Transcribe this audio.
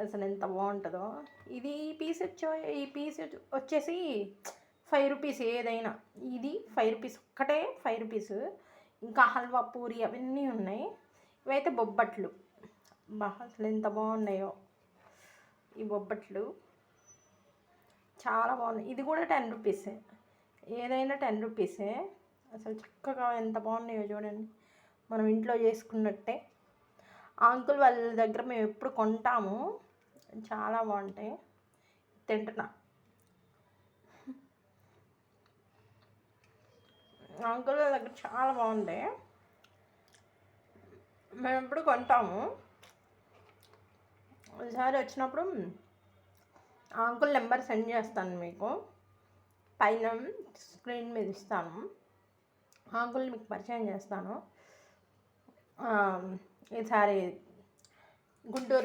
అసలు ఎంత బాగుంటుందో. ఇది ఈ పీస్ వచ్చేసి 5 రూపీస్ ఏదైనా. ఇది 5 రూపీస్, ఒక్కటే 5 రూపీస్. ఇంకా హల్వా పూరి అవన్నీ ఉన్నాయి. ఇవైతే బొబ్బట్లు. అసలు ఎంత బాగున్నాయో ఈ బొబ్బట్లు, చాలా బాగున్నాయి. ఇది కూడా 10 రూపీసే, ఏదైనా 10 రూపీసే. అసలు చక్కగా ఎంత బాగున్నాయో చూడండి, మనం ఇంట్లో చేసుకున్నట్టే. అంకుల్ వాళ్ళ దగ్గర మేము ఎప్పుడు కొంటాము, చాలా బాగుంటాయి. తింటున్నా. అంకుల్ వాళ్ళ దగ్గర చాలా బాగుంటాయి, మేము ఎప్పుడు కొంటాము. ఒకసారి వచ్చినప్పుడు అంకుల్ నెంబర్ సెండ్ చేస్తాను మీకు, పైన స్క్రీన్ మీద ఇస్తాను. అంకుల్ మీకు పరిచయం చేస్తాను. ఈసారి గుంటూరు